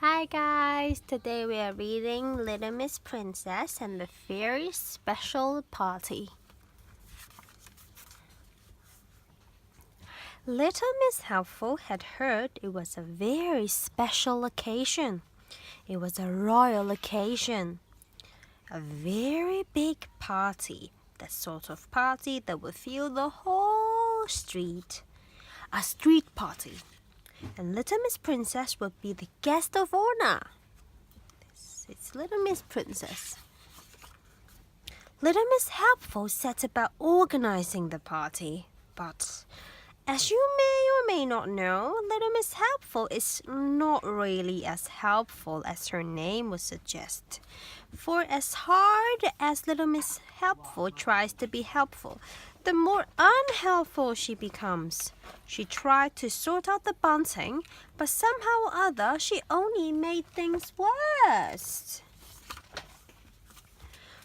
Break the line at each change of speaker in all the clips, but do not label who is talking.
Hi guys, today we are reading Little Miss Princess and the Very Special Party. Little Miss Helpful had heard it was a very special occasion. It was a royal occasion. A very big party. That sort of party that would fill the whole street. A street party. And Little Miss Princess would be the guest of honor. It's Little Miss Princess. Little Miss Helpful set about organizing the party, but as you may or may not know, Little Miss Helpful is not really as helpful as her name would suggest. For as hard as Little Miss Helpful tries to be helpful, the more unhelpful she becomes. She tried to sort out the bunting, but somehow or other she only made things worse.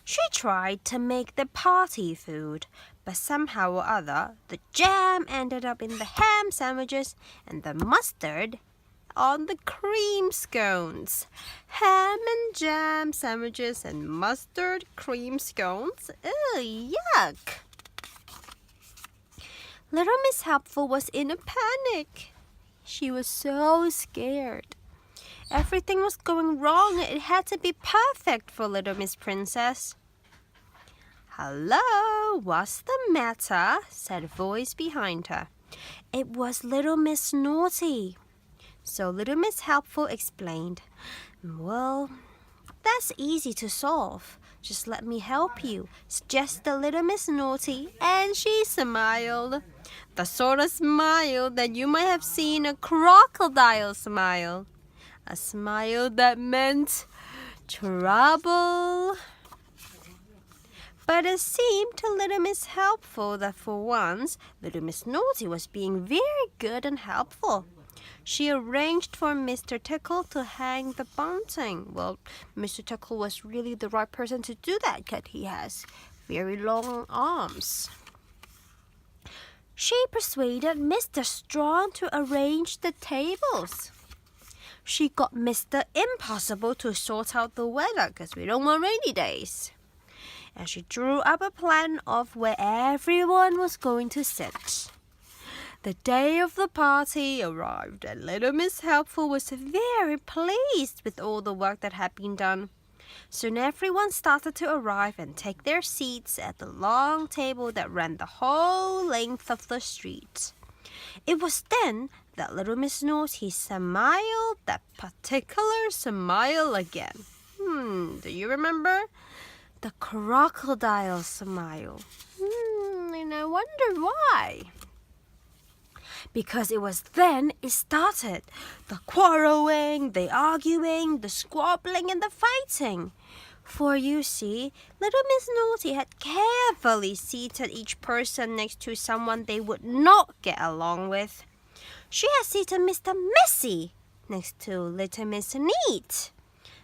She tried to make the party food, but somehow or other the jam ended up in the ham sandwiches and the mustard on the cream scones. Ham and jam sandwiches and mustard cream scones? Ew, yuck! Little Miss Helpful was in a panic. She was so scared. Everything was going wrong. It had to be perfect for Little Miss Princess. "Hello, what's the matter?" said a voice behind her. It was Little Miss Naughty. So Little Miss Helpful explained, "Well, that's easy to solve. Just let me help you," suggested Little Miss Naughty, and she smiled. The sort of smile that you might have seen a crocodile smile. A smile that meant trouble. But it seemed to Little Miss Helpful that for once, Little Miss Naughty was being very good and helpful. She arranged for Mr. Tickle to hang the bunting. Well, Mr. Tickle was really the right person to do that because he has very long arms. She persuaded Mr. Strong to arrange the tables. She got Mr. Impossible to sort out the weather because we don't want rainy days. And she drew up a plan of where everyone was going to sit. The day of the party arrived, and Little Miss Helpful was very pleased with all the work that had been done. Soon everyone started to arrive and take their seats at the long table that ran the whole length of the street. It was then that Little Miss Naughty smiled that particular smile again. Do you remember? The crocodile smile. And I wonder why. Because it was then it started. The quarreling, the arguing, the squabbling, and the fighting. For you see, Little Miss Naughty had carefully seated each person next to someone they would not get along with. She had seated Mr. Messy next to Little Miss Neat,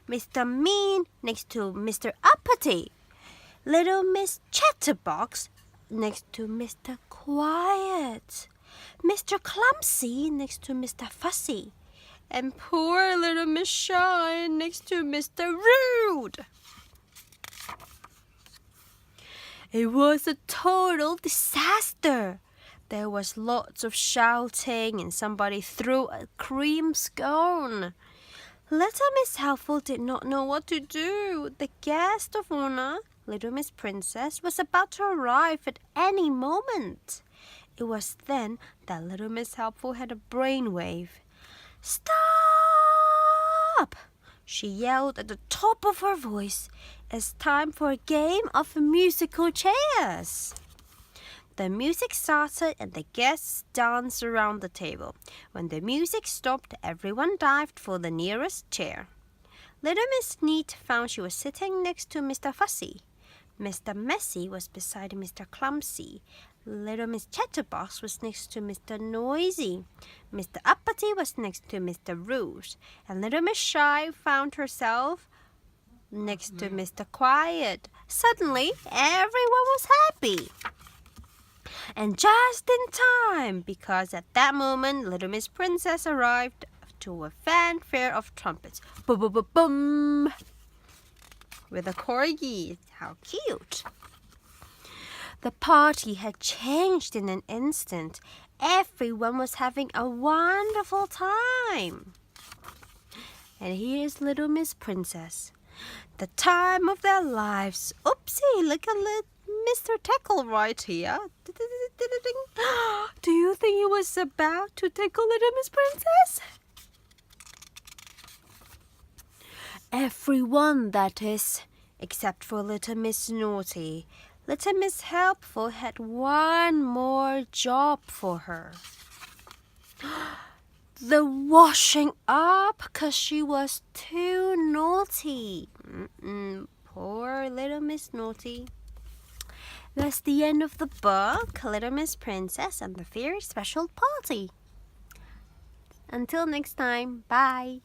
Mr. Mean next to Mr. Uppity, Little Miss Chatterbox next to Mr. Quiet, Mr. Clumsy next to Mr. Fussy, and poor Little Miss Shy next to Mr. Rude. It was a total disaster. There was lots of shouting and somebody threw a cream scone. Little Miss Helpful did not know what to do. The guest of honor, Little Miss Princess, was about to arrive at any moment. It was then that Little Miss Helpful had a brainwave. "Stop!" she yelled at the top of her voice. "It's time for a game of musical chairs." The music started and the guests danced around the table. When the music stopped, everyone dived for the nearest chair. Little Miss Neat found she was sitting next to Mr. Fussy. Mr. Messy was beside Mr. Clumsy. Little Miss Chatterbox was next to Mr. Noisy. Mr. Uppity was next to Mr. Rude. And Little Miss Shy found herself next to Mr. Quiet. Suddenly, everyone was happy. And just in time, because at that moment, Little Miss Princess arrived to a fanfare of trumpets. Boom, boom, boom, boom. With a corgi. How cute. The party had changed in an instant. Everyone was having a wonderful time. And here's little Miss Princess. The time of their lives. Oopsie, look at Mr. Tackle right here. Do you think he was about to tickle little Miss Princess? Everyone, that is, except for little Miss Naughty. Little Miss Helpful had one more job for her. The washing up, 'cause she was too naughty. Poor little Miss Naughty. That's the end of the book, Little Miss Princess and the Very Special Party. Until next time, bye.